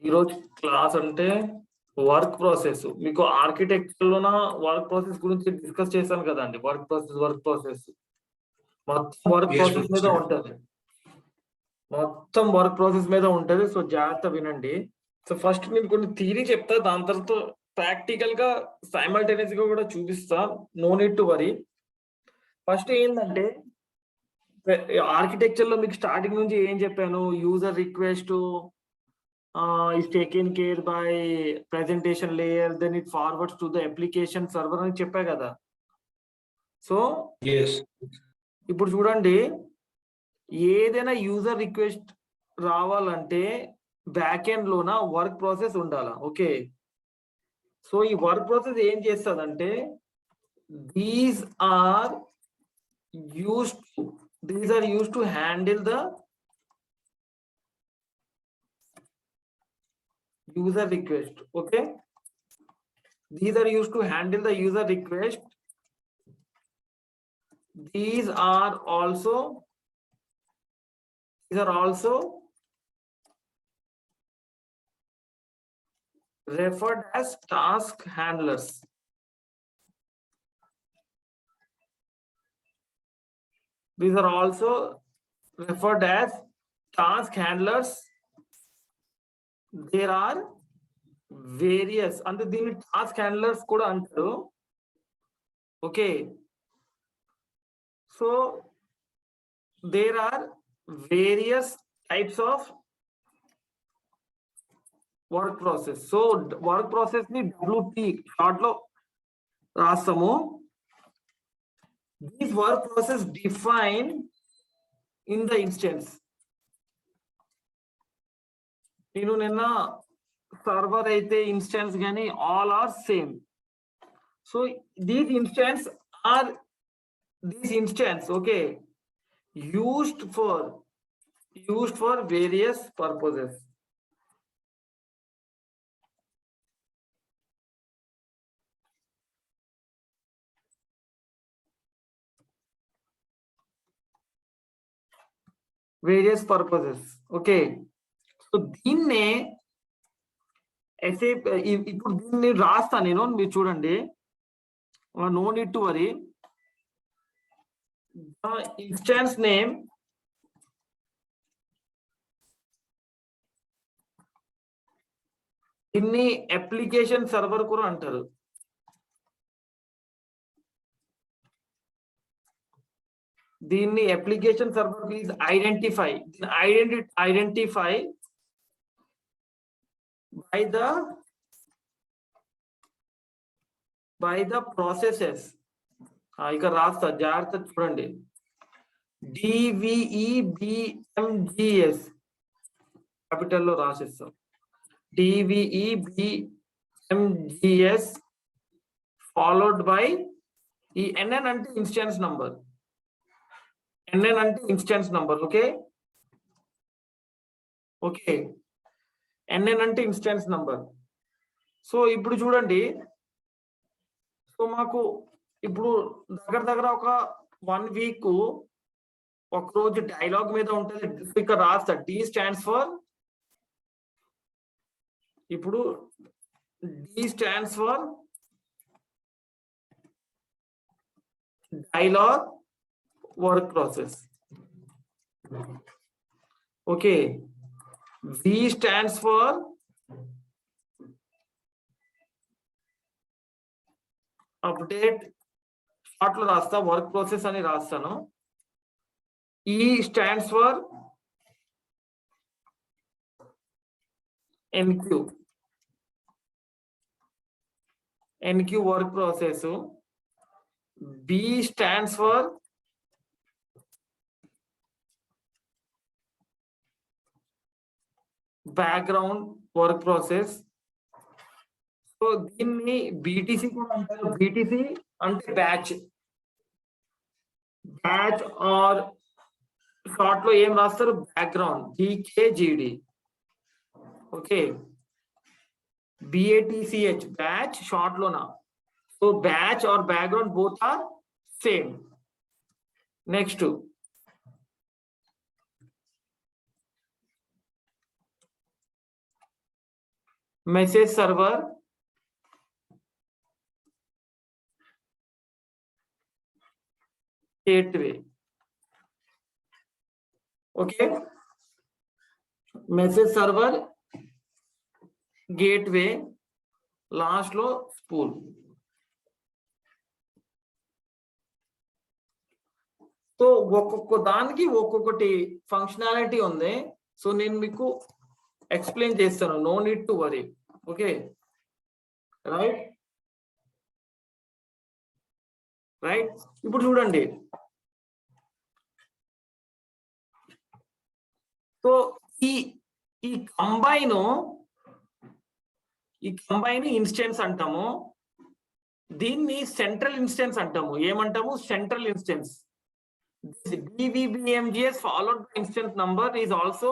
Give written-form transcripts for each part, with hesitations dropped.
ఈరోజు క్లాస్ అంటే work process. మీకు ఆర్కిటెక్చర్‌లోన వర్క్ ప్రాసెస్ గురించి డిస్కస్ చేశాను కదండీ. Work process. మొత్తం వర్క్ Yes, ప్రాసెస్ మీద ఉంటది. మొత్తం వర్క్ ప్రాసెస్ మీద ఉంటది. సో, జాగ్రత్తగా వినండి. సో, ఫస్ట్ నేను కొన్ని థియరీ చెప్తా. దాని తర్వాత ప్రాక్టికల్‌గా సైమల్టేనియస్‌గా కూడా చూపిస్తా. No need to worry. First ఏందంటే ఆర్కిటెక్చర్‌లో మీకు స్టార్టింగ్ నుంచి ఏం చెప్పాను? User request is taken care by presentation layer, then it forwards to the application server అని చెప్పా కదా. సో ఇప్పుడు చూడండి, ఏదైనా యూజర్ రిక్వెస్ట్ రావాలంటే బ్యాక్ ఎండ్ లోన వర్క్ ప్రాసెస్ ఉండాలా. ఓకే, సో ఈ వర్క్ ప్రాసెస్ ఏం చేస్తుందంటే these are used to handle the user request. Okay, these are used to handle the user request. These are also referred as task handlers. These are also referred as task handlers. There are various అంటే దీన్ని task handlers కూడా అంటారు. Okay, so there are various types of work process. So work process ని WP short లో రాస్తాము. These work process define in the instance. నేను నిన్న server అయితే ఇన్స్టెన్స్ కానీ all are same. So these instance okay used for various purposes. Okay, so దీన్నే ఇప్పుడు దీన్ని రాస్తా నేను, మీరు చూడండి. No need to worry. Instance name దీన్ని అప్లికేషన్ సర్వర్ కూడా అంటారు. దీన్ని application server please identify by the processes. ఇక రాస్తా, జాగ్రత్త చూడండి. DVEBMGS క్యాపిటల్లో రాసేస్తాం. DVEBMGS followed by ఈ NN అంటే ఇన్స్టెన్స్ నంబర్. ఓకే, NN అంటే ఇన్స్టెన్స్ నంబర్. సో ఇప్పుడు చూడండి, సో మాకు ఇప్పుడు దగ్గర ఒక 1 వీక్ ఒక రోజు డైలాగ్ మీద ఉంటుంది. ఇక్కడ రాస్తా D స్టాండ్స్ ఫర్, ఇప్పుడు D stands for dialogue work process. Okay, V stands for update, short లో రాస్తా వర్క్ ప్రాసెస్ అని రాస్తాను. E stands for NQ work process. B stands for background work process. So దీన్ని BTC కూడా అంటారు. BTC అంటే batch are short లో ఏం రాస్తారు, background, BKGD. Okay, BATCH batch short లోనా. So batch or background both are same. Next message server, gateway. Okay, message server, gateway, last లో spool. So ఒక్కొక్క దానికి ఒక్కొక్కటి ఫంక్షనాలిటీ ఉంది. సో నేను మీకు ఎక్స్ప్లెయిన్ చేస్తాను, no need to worry. Okay right right. ఇప్పుడు చూడండి, సో ఈ ఈ కంబైన్ ఇన్స్టెన్స్ అంటాము, దీన్ని సెంట్రల్ ఇన్స్టెన్స్ అంటాము. ఏమంటాము? Central instance. DVBMGS followed by instance number is also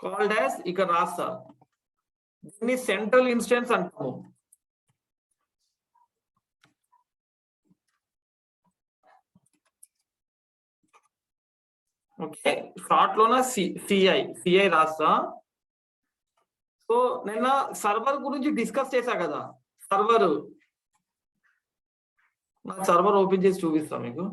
called as ఇక్కడ రాస్తా, దీన్ని సెంట్రల్ ఇన్స్టెన్స్ అంటాము. ఓకే, షార్ట్ లోన సిఐ రాస్తా. సో నిన్న సర్వర్ గురించి డిస్కస్ చేశా కదా. సర్వర్ ఓపెన్ చేసి చూపిస్తా మీకు.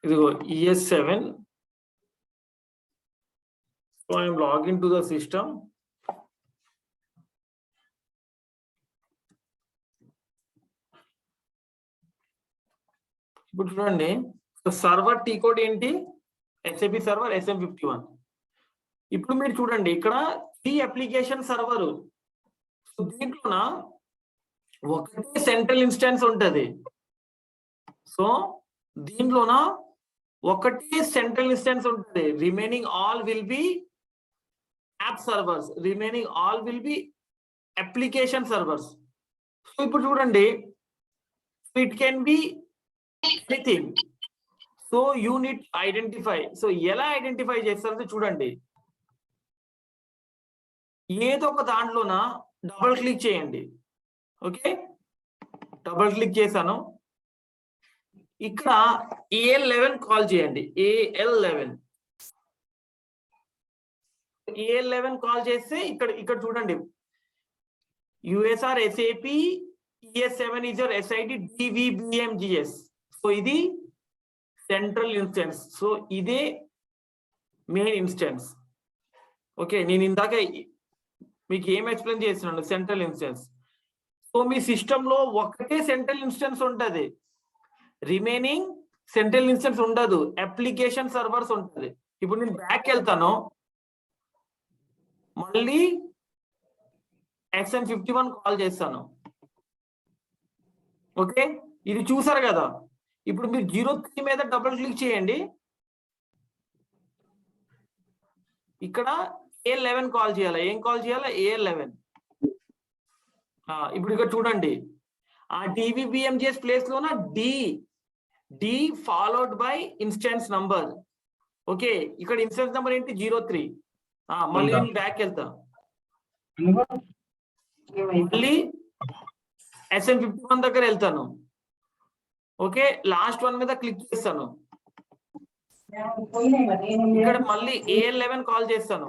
ఇదిగో ES7. So I am logging to the system. ఇప్పుడు చూడండి, సర్వర్ టీ కోడ్ ఏంటి? SAP server SM51. ఇప్పుడు మీరు చూడండి, ఇక్కడ ఈ అప్లికేషన్ సర్వర్, దీంట్లోన ఒకటే సెంట్రల్ ఇన్స్టెన్స్ ఉంటది. సో దీంట్లోన ఒకటి సెంట్రల్ ఇన్స్టెన్స్ ఉంటుంది. Remaining all will be app servers, remaining all will be application servers. So ఇప్పుడు చూడండి, it can be anything. So you need identify. So ఎలా ఐడెంటిఫై చేస్తారంటే చూడండి, ఏదో ఒక దాంట్లోన డబుల్ క్లిక్ చేయండి. ఓకే, డబుల్ క్లిక్ చేశాను. ఇక్కడ AL11 కాల్ చేయండి. AL11 కాల్ చేస్తే ఇక్కడ చూడండి, USR SAP ES7 is your SID DVBMGS. So ఇది సెంట్రల్ ఇన్స్టెన్స్. సో ఇదే మెయిన్ ఇన్స్టెన్స్. ఓకే, నేను ఇందాక మీకు ఏం ఎక్స్ప్లెయిన్ చేస్తున్నాను? Central instance. సో మీ సిస్టంలో ఒకటే సెంట్రల్ ఇన్స్టెన్స్ ఉంటుంది, రిమైనింగ్ సెంట్రల్ ఇన్స్టెన్స్ ఉండదు, అప్లికేషన్ సర్వర్స్ ఉంటుంది. ఇప్పుడు నేను బ్యాక్ వెళ్తాను, మళ్ళీ SM51 కాల్ చేస్తాను. ఓకే, ఇది చూసారు కదా. ఇప్పుడు మీరు 03 మీద డబుల్ క్లిక్ చేయండి. ఇక్కడ AL11 కాల్ చేయాలి. ఏం కాల్ చేయాలి? AL11. ఇప్పుడు ఇక్కడ చూడండి, ఆ DVBMGS ప్లేస్ లోన D followed by instance number. Okay, ఇక్కడ ఇన్స్టెన్స్ నంబర్ ఏంటి? 03. మళ్ళీ నేను బ్యాక్ వెళ్తా, మళ్ళీ SM51 దగ్గర వెళ్తాను. ఓకే, లాస్ట్ వన్ మీద క్లిక్ చేస్తాను. ఇక్కడ మళ్ళీ AL11 కాల్ చేస్తాను.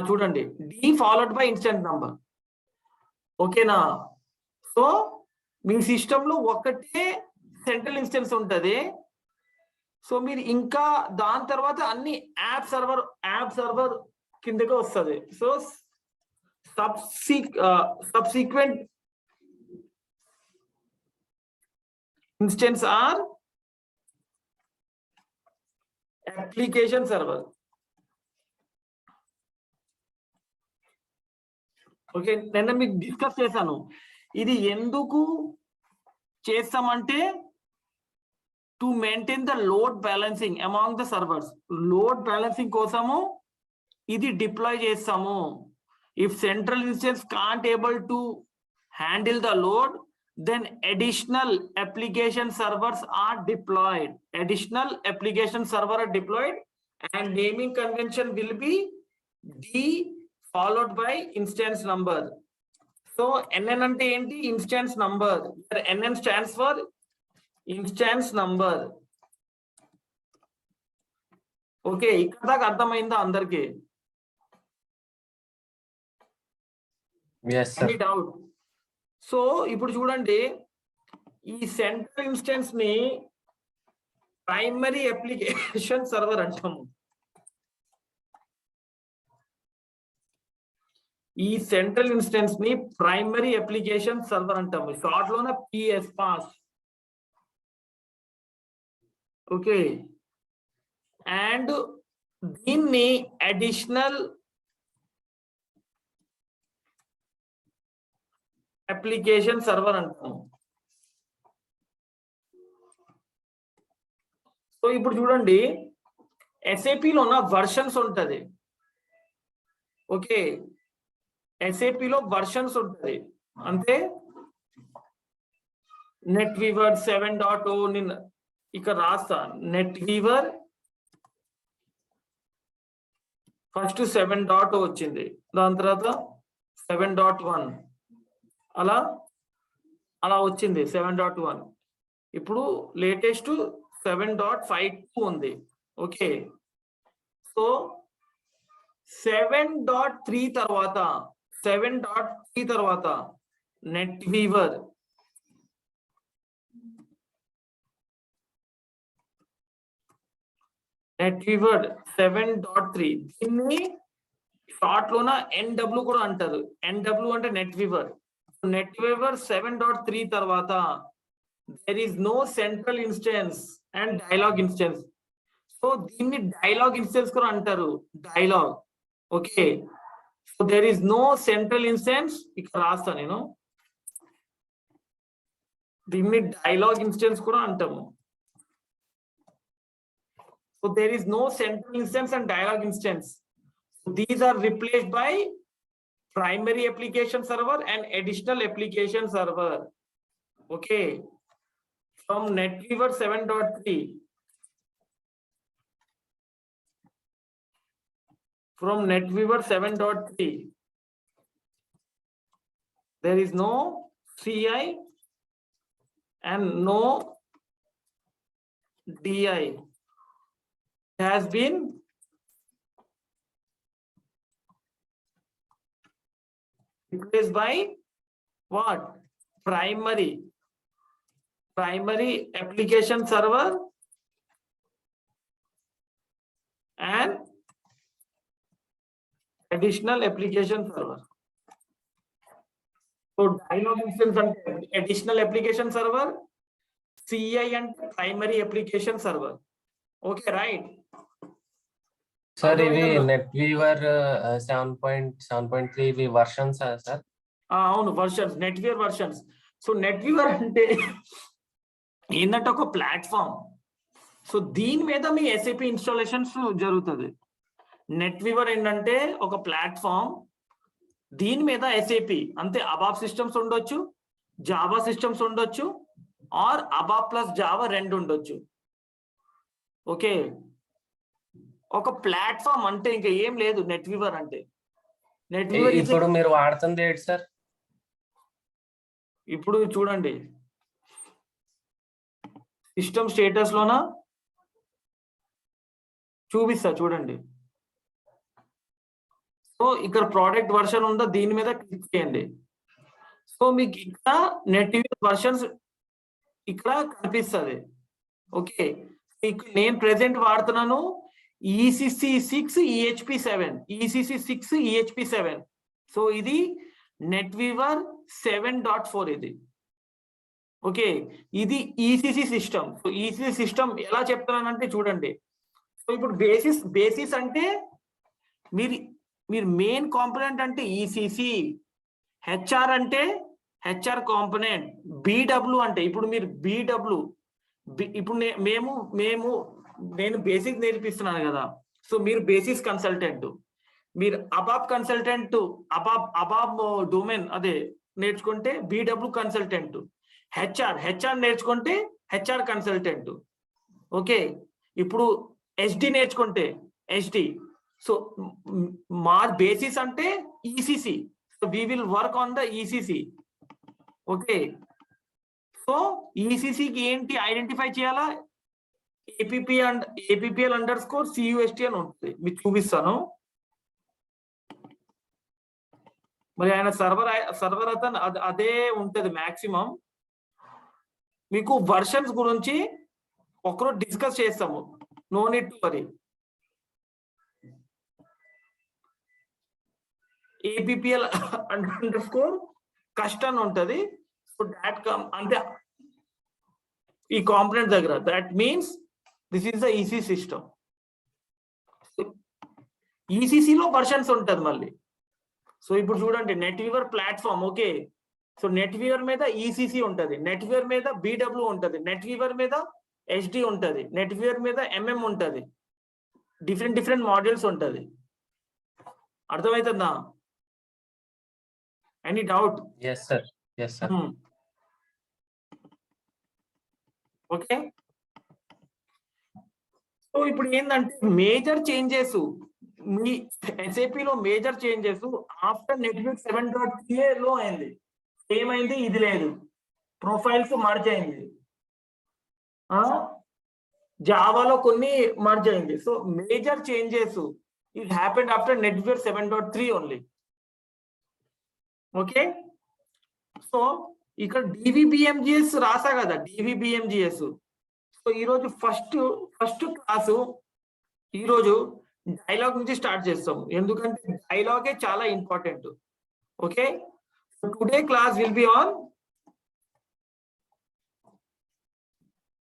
చూడండి, D followed by instance number. ఓకేనా? సో మీ సిస్టంలో ఒకటే సెంట్రల్ ఇన్స్టెన్స్ ఉంటుంది. సో మీరు ఇంకా దాని తర్వాత అన్ని యాప్ సర్వర్ కిందకి వస్తుంది. So subsequent instance or application server. Okay, నిన్న మీకు డిస్కస్ చేశాను. ఇది ఎందుకు చేస్తామంటే to maintain the load balancing among the servers. Load balancing కోసము ఇది డిప్లాయ్ చేస్తాము. If central instance can't able to handle the load, then additional application servers are deployed. Additional application server are deployed, and naming convention will be D followed by instance number. So NN ante enti? Instance number. NN stands for instance number. Okay, ikkada daaka ardhamainda andarki? Yes sir. Any doubt? So ఇప్పుడు చూడండి, ఈ central instance ని primary application server అంటాము. ఈ central instance ని primary application server అంటాము, short లోన PS pass. Okay, and దీన్ని అడిషనల్ అప్లికేషన్ సర్వర్ అంటాము. సో ఇప్పుడు చూడండి, ఎస్ఏపిలో ఉన్న వర్షన్స్ ఉంటది. ఓకే, ఎస్ఏపిలో వర్షన్స్ ఉంటది. అంటే నెట్ వీవర్ 7.0 నిన్న ఇక్కడ రాస్తా. నెట్ వీవర్ ఫస్ట్ 7.0 వచ్చింది, దాని తర్వాత 7.1 అలా అలా వచ్చింది 7.1. ఇప్పుడు లేటెస్ట్ 7.52 ఉంది. ఓకే, సో 7.3 తర్వాత నెట్ వీవర్ నెట్ వీవర్ 7.3, దీన్ని షార్ట్ లోన ఎన్డబ్ల్యూ కూడా అంటారు. ఎన్డబ్ల్యూ అంటే నెట్ వీవర్. నెట్ వీవర్ 7.3 తర్వాత there is no central instance and dialog instance. So దీన్ని డైలాగ్ ఇన్స్టెన్స్ కూడా అంటారు, dialogue. Okay, so there is no central instance, ఇక్కడ రాస్తా నేను, దీన్ని డైలాగ్ ఇన్స్టెన్స్ కూడా అంటాము. So there is no central instance and dialog instance. So these are replaced by primary application server and additional application server. Okay, from NetWeaver 7.3, from NetWeaver 7.3, there is no CI and no DI. It has been replaced by what? Primary application server and additional application server. So dialog instance and additional application server, CI and primary application server. Okay, right? Sir ఇవి NetWeaver 7.3 ఇవి versions sir? అవును, versions, NetWeaver versions. So NetWeaver అంటే ఏంటంటే ఒక platform. So దీని మీద మీ SAP installations జరుగుతుంది. నెట్ వీవర్ ఏంటంటే ఒక ప్లాట్ఫామ్, దీని మీద ఎస్ఏపి అంటే అబాప్ సిస్టమ్స్ ఉండొచ్చు, జావా సిస్టమ్స్ ఉండొచ్చు, ఆర్ అబాప్ ప్లస్ జావా 2 ఉండొచ్చు. ఓకే, ఒక ప్లాట్ఫామ్ అంటే ఇంకా ఏం లేదు నెట్ వీవర్ అంటే. నెట్ వీవర్ ఇప్పుడు మీరు వాడుతుంది ఏంటి సార్? ఇప్పుడు చూడండి, సిస్టమ్ స్టేటస్ లోన చూపిస్తా చూడండి. సో ఇక్కడ ప్రోడక్ట్ వర్షన్ ఉందా, దీని మీద క్లిక్ చేయండి. సో మీకు ఇక్కడ నెట్ వీవర్ వర్షన్స్ ఇక్కడ కనిపిస్తుంది. ఓకే, నేను ప్రెసెంట్ వాడుతున్నాను ECC6 EHP7, ECC6 EHP7. So ఇది నెట్ వీవర్ 7.4 ఇది. ఓకే, ఇది ECC system. So ECC system ఎలా చెప్తున్నానంటే చూడండి, సో ఇప్పుడు బేసిస్ అంటే మీరు మెయిన్ కాంపోనెంట్ అంటే ఈసీసీ, హెచ్ఆర్ అంటే హెచ్ఆర్ కాంపోనెంట్, బిడబ్ల్యూ అంటే ఇప్పుడు మీరు బిడబ్ల్యూ ఇప్పుడు నేను బేసిక్ నేర్పిస్తున్నాను కదా, సో మీరు బేసిస్ కన్సల్టెంట్, మీరు అబాబ్ కన్సల్టెంట్, అబాబ్ డొమైన్ అదే నేర్చుకుంటే బిడబ్ల్యూ కన్సల్టెంట్, హెచ్ఆర్ నేర్చుకుంటే హెచ్ఆర్ కన్సల్టెంట్. ఓకే, ఇప్పుడు ఎస్డి నేర్చుకుంటే ఎస్డి. సో మా బేసిస్ అంటే ECC, so we will work on the ECC. Okay, so ఈసీసీకి ఏంటి ఐడెంటిఫై చేయాలా, APPL_CUST అని ఉంటుంది, మీకు చూపిస్తాను. మరి ఆయన సర్వర్ అతను అదే ఉంటది మాక్సిమం. మీకు వర్షన్స్ గురించి ఒకరోజు డిస్కస్ చేస్తాము, no need to worry. APPL_CUST అని ఉంటది. సో దాట్ అంటే ఈ కాంపోనెంట్ దగ్గర, that means this is the EC system. ఈసీసీలో వర్షన్స్ ఉంటది మళ్ళీ. సో ఇప్పుడు చూడండి NetWeaver platform. Okay, so NetWeaver మీద ఈసీసీ ఉంటది, నెట్వీవర్ మీద బిడబ్ల్యూ ఉంటది, నెట్వీవర్ మీద ఎస్డి ఉంటది, నెట్వీవర్ మీద ఎంఎం ఉంటది, డిఫరెంట్ మాడ్యూల్స్ ఉంటది. అర్థమవుతుందా? Any doubt? Yes, sir. Yes, sir. Okay, so ఇప్పుడు ఏంటంటే మేజర్ చేంజెస్ మీ SAP లో మేజర్ చేంజెస్ ఆఫ్టర్ నెట్వర్క్ 7.3 లో అయింది. ఏమైంది? ఇది లేదు, ప్రొఫైల్స్ మర్జ్ అయింది, జావాలో కొన్ని మర్జ్ అయింది. So major changes it happened after network 7.3 only. Okay, so ఇక్కడ DVBMGS రాసా కదా, DVBMGS. సో ఈరోజు ఫస్ట్ క్లాసు ఈరోజు డైలాగ్ నుంచి స్టార్ట్ చేస్తాం, ఎందుకంటే డైలాగే చాలా important. Okay, so today class will be on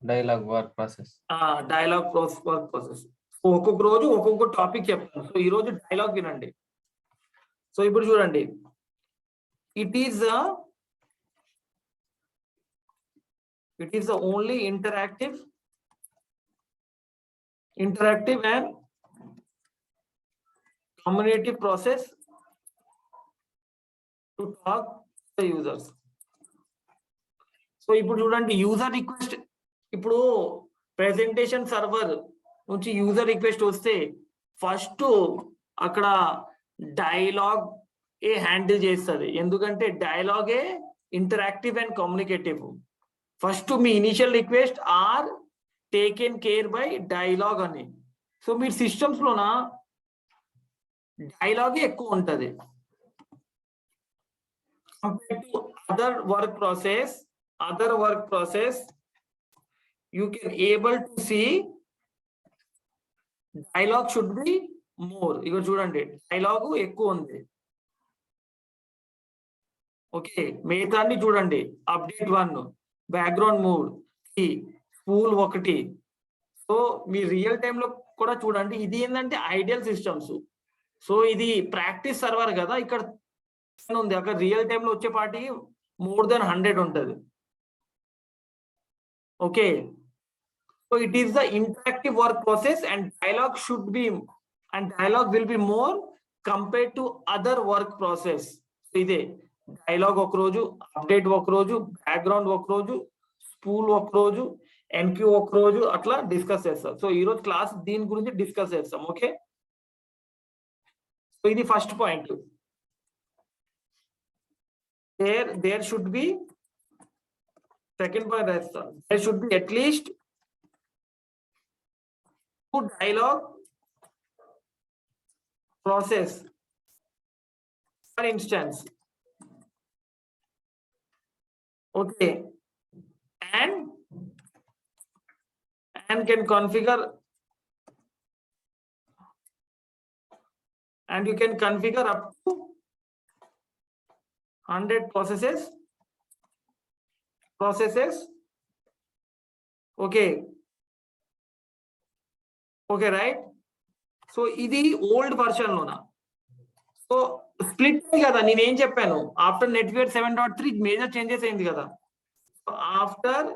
Dialogue work process. Dialogue work process. So ఒక్కొక్క రోజు ఒక్కొక్క టాపిక్ చెప్తాను. సో ఈరోజు డైలాగ్ వినండి. సో ఇప్పుడు చూడండి, it is the only interactive and communicative process to talk to the users. So ఇప్పుడు చూడండి, యూజర్ రిక్వెస్ట్, ఇప్పుడు ప్రెజెంటేషన్ సర్వర్ నుంచి యూజర్ రిక్వెస్ట్ వస్తే ఫస్ట్ అక్కడ డైలాగ్ హ్యాండిల్ చేస్తుంది, ఎందుకంటే డైలాగే ఇంటరాక్టివ్ అండ్ కమ్యూనికేటివ్. ఫస్ట్ మీ initial request are taken care by dialog అని. సో మీరు సిస్టమ్స్ లోన డైలాగే ఎక్కువ ఉంటది compare to other work process. You can able to see dialog should be more. ఇక్కడ చూడండి డైలాగ్ ఎక్కువ ఉంది. ఓకే, మిగతాన్ని చూడండి, update 1, background mode, spool 1. So మీ రియల్ టైమ్ లో కూడా చూడండి. ఇది ఏంటంటే ఐడియల్ సిస్టమ్స్. సో ఇది ప్రాక్టీస్ సర్వర్ కదా, ఇక్కడ ఉంది, అక్కడ రియల్ టైమ్ లో వచ్చేపాటికి more than 100 ఉంటది. Okay, so it is the interactive work process and dialogue will be more compare to other work process. ఇదే డైలాగ్ ఒక రోజు, అప్డేట్ ఒక రోజు, బ్యాక్గ్రౌండ్ ఒక రోజు, స్పూల్ ఒక రోజు, ఎన్క్యూ ఒక రోజు, అట్లా డిస్కస్ చేస్తాం. సో ఈ రోజు క్లాస్ దీని గురించి డిస్కస్ చేస్తాం. ఓకే, సో ఇది first point. there should be, second point, there should be at least 2 dialogue process per instance. Okay, and can configure, and you can configure up to 100 processes. Okay, okay right. So ఇది old version లోనా. So split కదా, నేనేం చెప్పాను, after నెట్వీవర్ 7.3 major changes అయింది కదా. After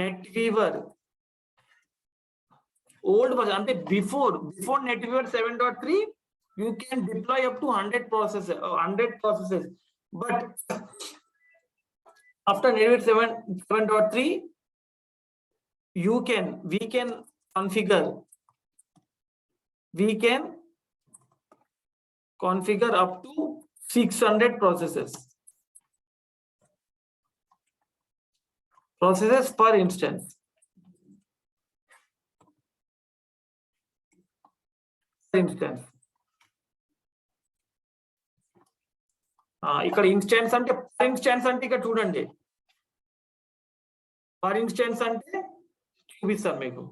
నెట్వీవర్ old version అంటే before NetWeaver 7.3 you can deploy up to 100 processes, but after NetWeaver 7.3 we can configure up to 600 processes per instance. ఇక్కడ instance అంటే పర్ ఇన్స్టెన్స్ అంటే ఇక్కడ చూడండి, పర్ ఇన్స్టెన్స్ అంటే చూపిస్తాను మీకు.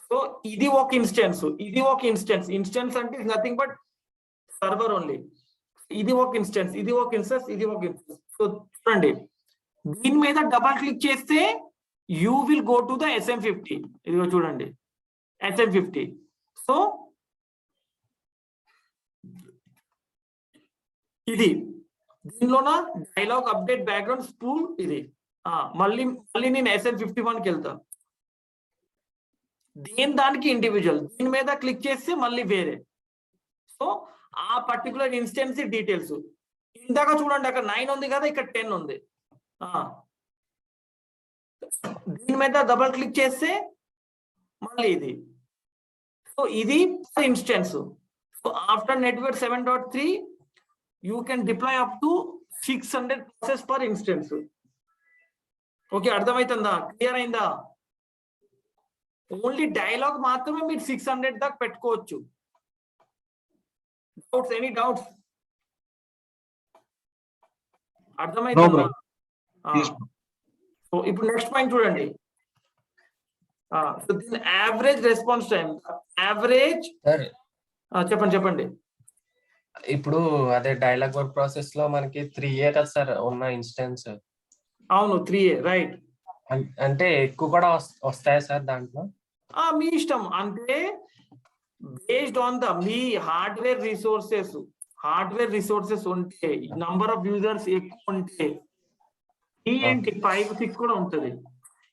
సో ఇది ఒక ఇన్స్టెన్స్, ఇన్స్టెన్స్ అంటే నథింగ్ బట్ సర్వర్ ఓన్లీ. ఇది ఒక ఇన్స్టెన్స్. సో చూడండి, దీని మీద డబల్ క్లిక్ చేస్తే you will go to the SM50. ఇదిగో చూడండి SM50. సో ఇది దీనిలోన డైలాగ్ అప్డేట్ బ్యాక్గ్రౌండ్ స్పూల్ ఇది. మళ్ళీ నేను SM51కి వెళ్తా. దానికి ఇండివిజువల్, దీని మీద క్లిక్ చేస్తే మళ్ళీ వేరే. సో ఆ పర్టికులర్ ఇన్స్టెన్స్ డీటెయిల్స్ ఇందాక చూడండి, అక్కడ 9 ఉంది కదా, ఇక్కడ 10 ఉంది. దీని మీద డబల్ క్లిక్ చేస్తే మళ్ళీ ఇది. సో ఇది instance. So after network 7.3 you can deploy up to 600 processes per instance. Okay, అర్థమైతుందా? క్లియర్ అయిందా? ఓన్లీ డైలాగ్ మాత్రమే మీరు 600 దాకా పెట్టుకోవచ్చు. డౌట్స్? Any doubts? అర్థమైతుందా? సో ఇప్పుడు నెక్స్ట్ పాయింట్ చూడండి. సో దీని యావరేజ్ రెస్పాన్స్ టైం, యావరేజ్ చెప్పండి. ఇప్పుడు అదే డైలాగ్ వర్క్ ప్రాసెస్ లో మనకి 3A కదా సార్ ఉన్న ఇన్స్టెన్స్? అవును, 3A రైట్. అంటే ఎక్కువ కూడా వస్తాయా సార్ దాంట్లో? మీ ఇష్టం. అంటే based on the me hardware resources ఉంటే, నంబర్ ఆఫ్ యూజర్స్ ఎక్కువ ఉంటే ఏంటి 5, 6 కూడా ఉంటది.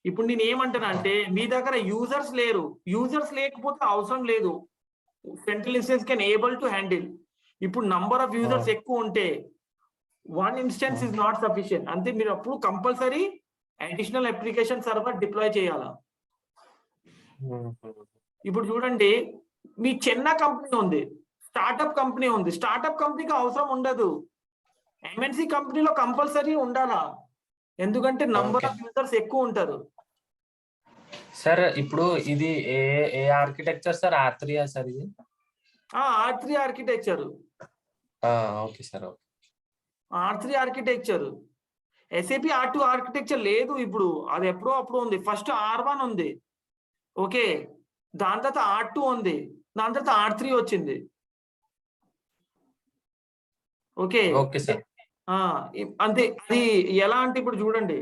ఇప్పుడు నేను ఏమంటానంటే, మీ దగ్గర యూజర్స్ లేకపోతే అవసరం లేదు, central instance can able to handle. ఇప్పుడు నంబర్ ఆఫ్ యూజర్స్ ఎక్కువ ఉంటే 1 ఇన్స్టెన్స్ ఇస్ నాట్ సఫిషియెంట్. అంతే, మీరు అప్పుడు compulsory additional application server deploy చేయాలా. ఇప్పుడు చూడండి, మీ చిన్న కంపెనీ ఉంది, స్టార్ట్అప్ కంపెనీకి అవసరం ఉండదు. MNC కంపెనీలో కంపల్సరీ ఉండాలా, ఎందుకంటే నంబర్ ఆఫ్ యూజర్స్ ఎక్కువ ఉంటారు. సార్ ఇప్పుడు ఇది ఏ ఆర్కిటెక్చర్ సార్? R3 సార్ ఇది? R3 architecture. Okay sir. R3 architecture. SAP R2 architecture లేదు ఇప్పుడు, అది అప్పుడు ఉంది. ఫస్ట్ R1 ఉంది, ఓకే, దాని తర్వాత R2 ఉంది, దాని తర్వాత R3 వచ్చింది. Okay sir. అంతే. అది ఎలా అంటే ఇప్పుడు చూడండి,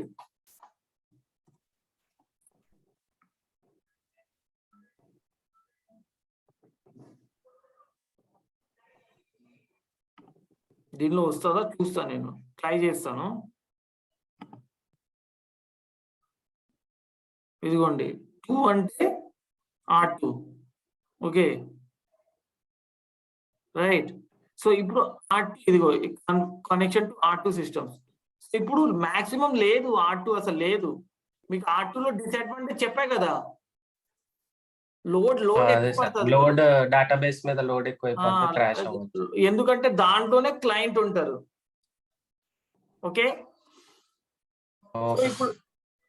దీనిలో వస్తుందా చూస్తాను, నేను ట్రై చేస్తాను. ఇదిగోండి 2 అంటే R2, ఓకే రైట్. సో ఇప్పుడు ఇదిగో కనెక్షన్ టు R2 సిస్టమ్స్. ఇప్పుడు మాక్సిమం లేదు, R2 అసలు లేదు. మీకు R2 లో డిసడ్వాంటేజ్ చెప్పా కదా, లోడ్ డేటాబేస్ మీద లోడ్ ఎక్కువైపోతే క్రాష్ అవ్వచ్చు, ఎందుకంటే దాంట్లోనే క్లయింట్ ఉంటారు. ఓకే,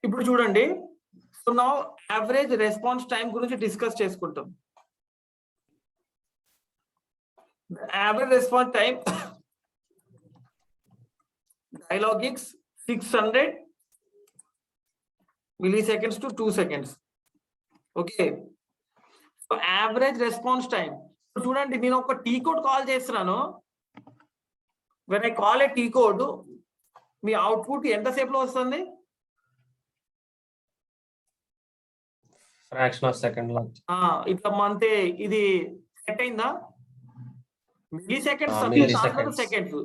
ఇప్పుడు చూడండి. So now average response time గురించి డిస్కస్ చేసుకుంటాం. Average response time Dialogix 600 milliseconds to 2 seconds. Okay, so average response time చూడండి. నేను ఒక టీ కోడ్ కాల్ చేస్తున్నాను. When I call a T code, మీ అవుట్పుట్ ఎంతసేపులో వస్తుంది ఫ్రాక్షన్ ఆఫ్ సెకండ్ లో ఇట్లా అంతే ఇది సెట్ అయిందా? మిల్లీ సెకండ్స్ milli దాంట్లో seconds. సెకండ్స్.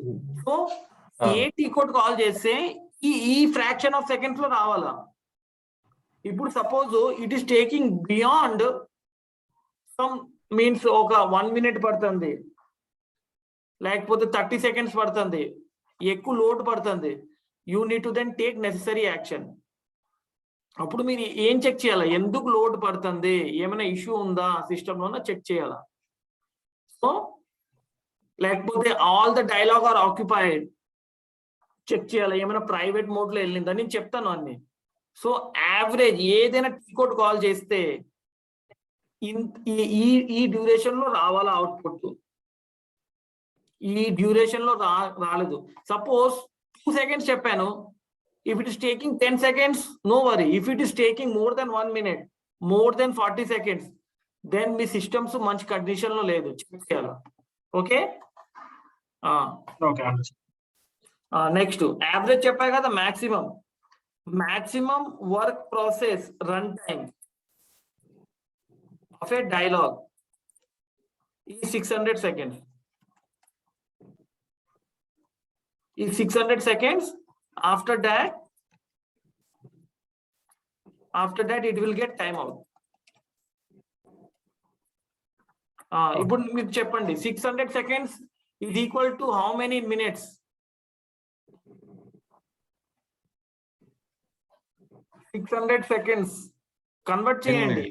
సో ఏ టీ కోడ్ కాల్ చేస్తే ఈ ఫ్రాక్షన్ ఆఫ్ సెకండ్స్ లో రావాలా. ఇప్పుడు suppose it is taking beyond some means ఒక 1 minute పడుతుంది, లేకపోతే 30 seconds పడుతుంది, ఎక్కువ లోడ్ పడుతుంది, you need to then take necessary action. అప్పుడు మీరు ఏం చెక్ చేయాలా? ఎందుకు లోడ్ పడుతుంది, ఏమైనా ఇష్యూ ఉందా సిస్టమ్ లోన చెక్ చేయాలా. సో లేకపోతే all the dialog are occupied check చేయాలి, ఏమైనా ప్రైవేట్ మోడ్ లో వెళ్ళిందా, నేను చెప్తాను అన్ని. సో యావరేజ్ ఏదైనా టీ కోడ్ కాల్ చేస్తే ఈ డ్యూరేషన్ లో రావాలా అవుట్పుట్, ఈ డ్యూరేషన్ లో రాలేదు. సపోజ్ 2 seconds చెప్పాను, if it is taking 10 seconds no worry, if it is taking more than 1 minute, more than 40 seconds, then మీ సిస్టమ్స్ మంచి కండిషన్ లో లేదు, చెక్ చేయాలి. ఓకే నెక్స్ట్ యావరేజ్ చెప్పా కదా. maximum work process run time of a dialogue is 600 seconds. Is 600 seconds. After that it will get time out. ఇప్పుడు మీకు చెప్పండి, 600 seconds is equal to how many minutes? 600 seconds convert చేయండి.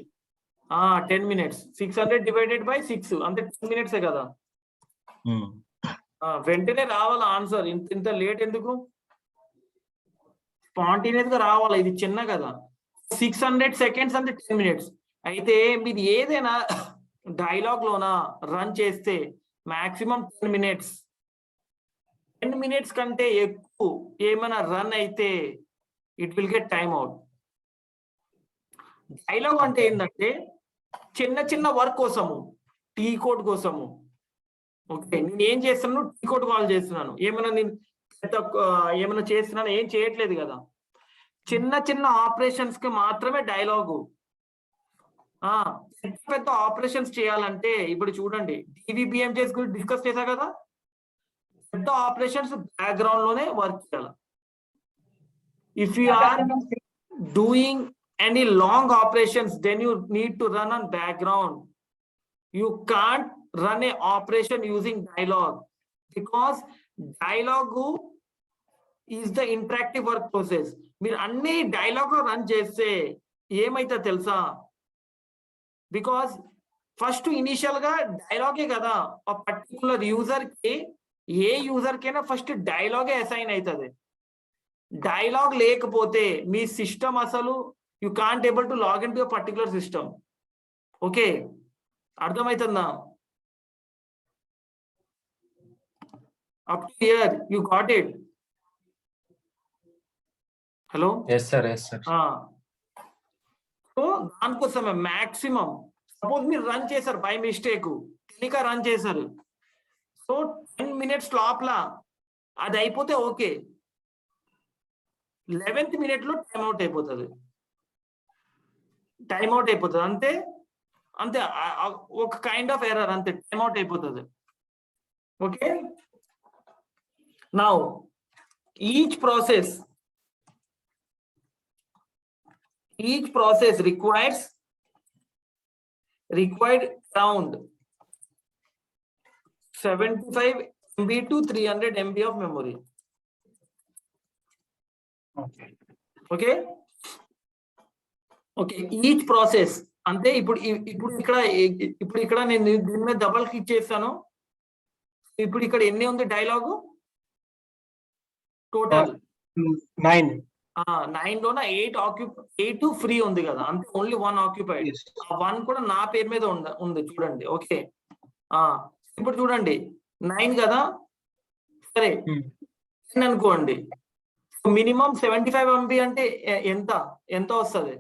10 minutes. 600 divided by 6 అంటే 10 minutes కదా. వెంటనే రావాలా answer, ఇంత late ఎందుకు, స్పాంటేనియస్ గా రావాలా, ఇది చిన్న కదా. 600 seconds అంటే 10 minutes. అయితే మీరు ఏదైనా డైలాగ్ లోన రన్ చేస్తే మాక్సిమం 10 minutes. 10 minutes కంటే ఎక్కువ ఏమైనా రన్ అయితే it will get time out. Dialogue అంటే ఏంటంటే చిన్న వర్క్ కోసము, టీ కోడ్ కోసము. ఓకే, నేను ఏం చేస్తున్నాను, టీ కోడ్ కాల్ చేస్తున్నాను, ఏమైనా నేను ఏమైనా చేస్తున్నాను, ఏం చేయట్లేదు కదా. చిన్న ఆపరేషన్స్ కి మాత్రమే డైలాగు. పెద్ద ఆపరేషన్స్ చేయాలంటే ఇప్పుడు చూడండి, DVBMJs గురించి డిస్కస్ చేశా కదా. పెద్ద ఆపరేషన్స్ బ్యాక్గ్రౌండ్ లోనే వర్క్ చేయాలి. If you are doing any long operations, then you need to run on background. You can't run a operation using dialogue, because dialogue is the interactive work process. మీరు అన్ని dialogue లో run చేస్తే ఏమైతే తెలుసా, because first initial గా డైలాగే కదా. ఆ particular user కి, ఏ యూజర్ కైనా ఫస్ట్ డైలాగే అసైన్ అవుతుంది. డైలాగ్ లేకపోతే మీ సిస్టమ్ అసలు you can't able to log into a particular system. Okay, అర్థమైతుందా? up to here you got it? hello? yes sir. So దానికోసమే మాక్సిమం, సపోజ్ మీరు రన్ చేశారు బై మిస్టేక్, తెలియక run చేశారు, so 10 minutes లోపల అది అయిపోతే ఓకే, 11th minute లో time out అయిపోతుంది. అంతే ఒక కైండ్ ఆఫ్ ఎర్రర్, అంతే, టైమ్ అవుట్ అయిపోతుంది. Okay, now each process required around 75 MB to 300 MB of memory. Okay, each process అంటే ఇప్పుడు ఇక్కడ నేను దీని మీద డబుల్ క్లిక్ చేస్తాను. ఇప్పుడు ఇక్కడ ఎన్ని ఉంది డైలాగు? టోటల్ 9 లోన 8 ఫ్రీ ఉంది కదా, అంతే, ఓన్లీ 1 ఆక్యుపైడ్. ఆ 1 కూడా నా పేరు మీద ఉంది చూడండి. ఓకే, ఇప్పుడు చూడండి 9 కదా, సరే అనుకోండి. మినిమం 75 MB అంటే ఎంత వస్తుంది?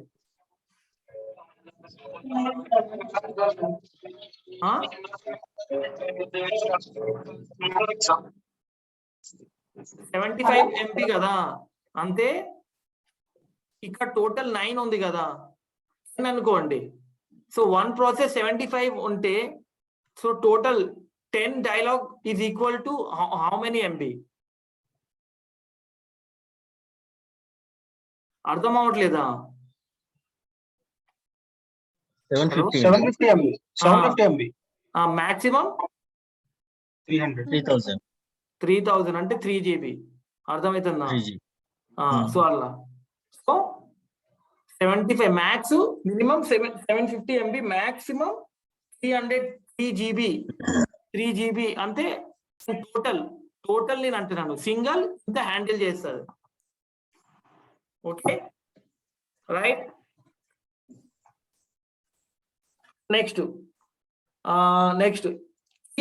75 MB కదా, అంతే. ఇక్కడ టోటల్ 9 ఉంది కదా, 10 అనుకోండి. సో 1 ప్రాసెస్ 75 ఉంటే so total 10 dialogue is equal to how many MB? అర్థం అవ్వట్లేదా? 750 MB. 750 MB. మాక్సిమం 3000. 3000 అంటే 3 GB. అర్థమవుతుందా? 3G. సో అలా so 75 max, minimum 750 MB, maximum 3 GB అంటే టోటల్ నేను అంటున్నాను. సింగిల్ ఇంత హ్యాండిల్ చేస్తుంది. Okay right. Next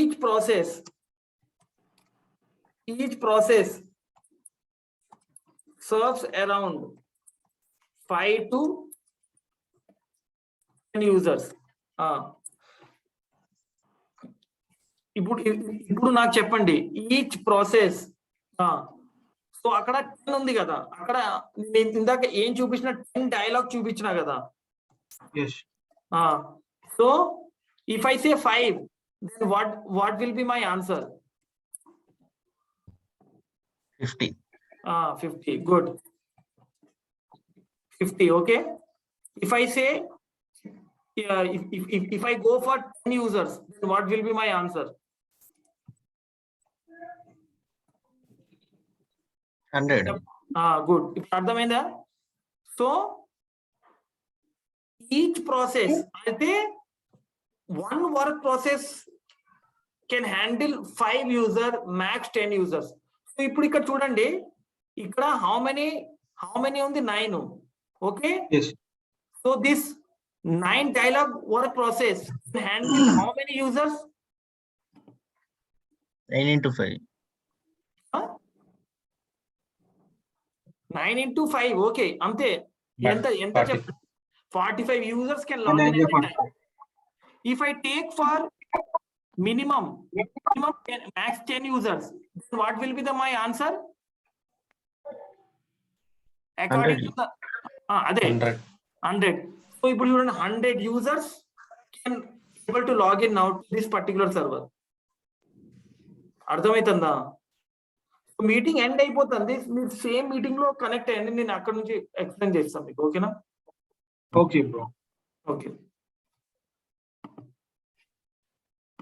each process serves around 5 to 10 users. ఇప్పుడు నాకు చెప్పండి ఈచ్ ప్రాసెస్. సో అక్కడ 10 ఉంది కదా, అక్కడ నేను ఇందాక ఏం చూపించిన 10 డైలాగ్ చూపించిన కదా. Yes. So if I say 5, then what will be my answer? 50. 50. Good. 50. Okay. If I say if I go for 10 users, then what will be my answer? 100. Good. If అర్థమైందా? So each process అయితే one work process can handle 5 user, max 10 users. So ఇప్పుడు ఇక్కడ చూడండి, ఇక్కడ how many ఉంది? 9. Okay. Yes. So this 9 dialogue work process can handle how many users? 9 into 5. 9 into 5. Okay. అంతే. ఎంత 45 users can log in at a time. If I take for minimum 10, max 10 users, then what will be my answer? According to the అదే 100. So ఇప్పుడు చూడండి 100 users can able to log in now to this particular server. అర్థమవుతుందా? Meeting end అయిపోతుంది, మీరు same meeting లో connect అయ్యండి, నేను అక్కడ నుంచి ఎక్స్ప్లెయిన్ చేస్తాను మీకు. ఓకేనా? Okay, bro. ఓకే.